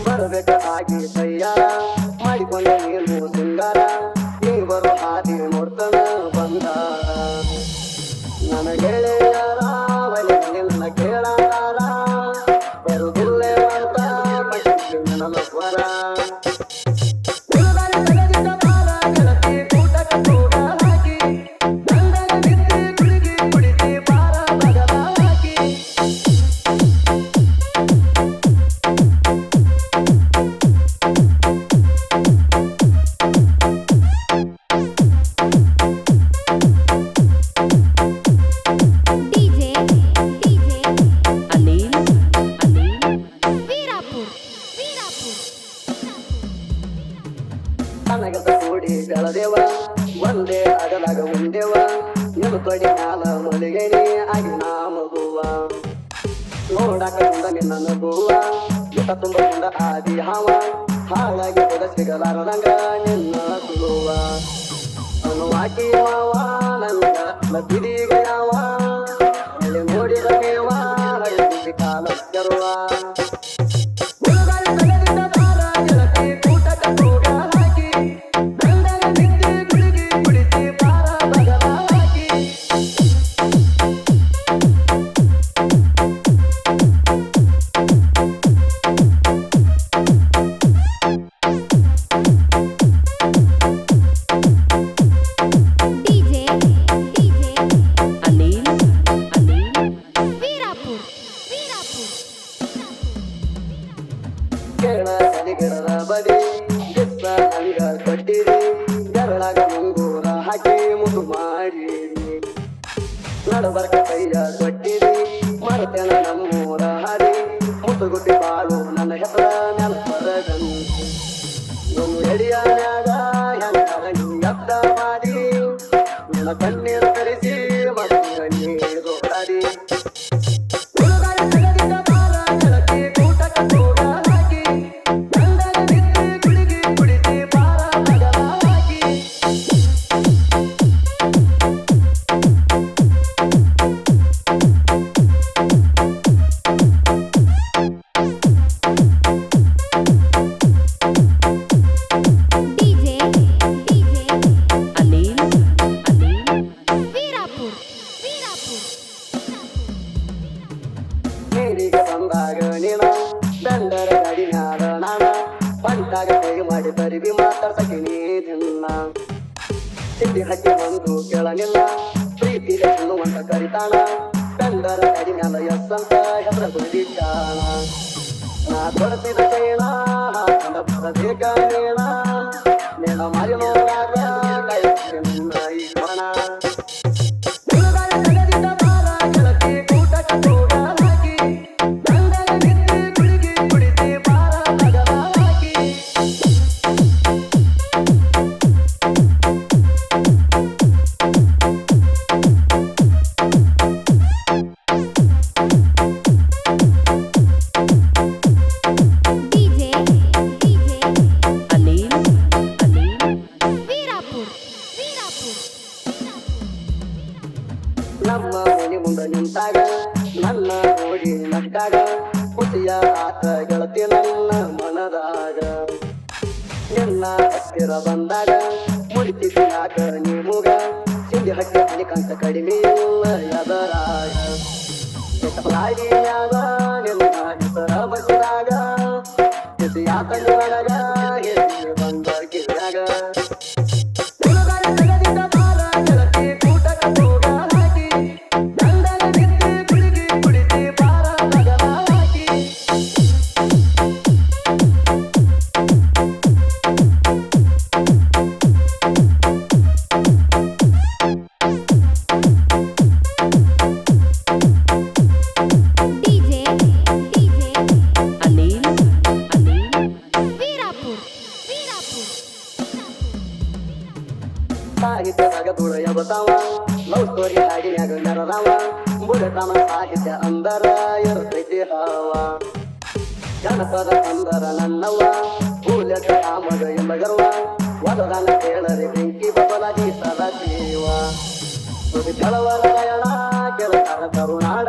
ಬರಬೇಕಾಗಿ ತಯ್ಯಾರ ಮಾಡಿಕೊಂಡ ನೀನು ಸಿಂಗಾರ ನೀ ಬರೋ ಹಾದಿ ನೋಡ್ತಾನ ಬಂದಾರ ನನ್ನ ಗೆಳೆಯರ ಬಲೆ ನಿನ್ನ ಕೇಳಾರ ಬರುದಿಲ್ಲ ಅಂತ ನನ್ನ ಸ್ವರ ನನಗದ ಕೂಡಿ ಬೆಳದೇವ ಒಂದೇ ಅಗಲಾಗ ಉಂಡೆವ ನಿನ್ನ ತೊಡಿ ಮ್ಯಾಲ ಮಲಿಗೆನಿ ಆಗಿ ನಾ ಮಗುವ ನೋಡಾಕ ಮುಂದ ನಿನ್ನ ನಗುವ ಇತ ತುಂಬದಿಂದ ಆದಿ ಹಾವ ಹಾಳಾಗಿ ಹೋದ ಸಿಗಲಾರದಂಗ ನಿನ್ನ ಸುಳುವ ಅನುವಾಕಿ ಮಾವ ನನ್ನ ಬಿಡಿಗ ಯಾವ ಅಲ್ಲಿ ನೋಡಿದ ಮೇವ ಕಾಲ ಕೆರುವ ಗಿಡದ ಬಡಿ ಬಿತ್ತ ಹಂಗ ಕಟ್ಟಿರಿ ಬೆರಳಾಗ ಮುಂಗೂರ ಹಾಕಿ ಮುದು ಮಾಡಿರಿ ನಡಬರ್ಕ ಕೈಯ ಕೊಟ್ಟಿರಿ ಮರತೇನ ನಮ್ಮೂರ ಹಾರಿ ಮುಸುಗುಟ್ಟಿ ಬಾಳು ನನ್ನ ಹೆಸರ ನೆನಪರಗನು ಒಂದು ಎಡಿಯಾಗ ಹೆಂಗ ಎತ್ತ ಮಾಡಿ ನಿನ್ನ ಕಣ್ಣೀರು ಕರೆಸಿ ಮಕ್ಕ ನೀರು ಹಾರಿ ಬಂದಾಗ ನೀನ ಬೆಂಡರ ಗಾಡಿ ಮ್ಯಾಲ ನಾನ ಬಂದಾಗ ಕೈ ಮಾಡಿ ಬರಿಬಿ ಮಾತಾಡ್ಸಕಿನಿ ದಿನ ತಿಂಡಿ ಹಟ್ಟಿ ಬಂದು ಕೇಳನಿಲ್ಲ ಪ್ರೀತಿ ಅಂತ ಕರಿತಾನ ಬೆಂಡರ ಗಾಡಿ ಮ್ಯಾಲ ಎಸ್ ಅಂತ ಹೆಸರ ಕುಡಿದಾನ ನಾ ಕೊಡ್ತಿದ ಚೈನ ಹಾಕೊಂಡ ಬರಬೇಕ ನೀನ ಮಾರಿ ನೋಡಾಗ ಕೈ ಈ ಮನ ನಮ್ಮ ಮನೆ ಮುಂದ ನಿಂತಾಗ ನನ್ನ ನೋಡಿ ನಕ್ಕಾಗ ಖುಷಿಯ ಆತ ಗೆಳತಿ ನನ್ನ ಮನದಾಗ ನಿನ್ನ ಹತ್ತಿರ ಬಂದಾಗ ಮುಡಿತಿದ್ದ ಯಾಕ ನೀಮೂಗ ಸಿಂಧಿ ಹಟ್ಟಿ ಹನಿಕಂತ ಕಡಿಮೆ ಇಲ್ಲ ಎದರಾಗ ಲಾಗಿಯಾಗ ನಿನ್ನ ಹೆಸರ ಬಸಿದಾಗ ಖುಷಿಯಾತ ನಿನಗ ಬಂದ ಕಿರಿಯಾಗ ಕೊಡ್ತಾವ ಲವ್ ಸ್ಟೋರಿ ಹಾಡಿನ್ಯಾಗ ಮೆರದಾವ ಬುಡತನ ಸಾಹಿತ್ಯ ಅಂದರ ಇರ್ತೈತಿ ಹಾವ ಜನಪದ ಅಂದರ ನನ್ನವ್ವ ಹೂಲೆಕ್ಕ ಆಮಗ ಎಂಬ ಗರ್ವ ವದದಾನ ಕೇಳರಿ ಬೆಂಕಿ ಬದಲಾಗಿ ಸದಾ ಜೀವ ಕೆಳವರಾಯಣ ಕೆಳತರ ಕರುನಾಡ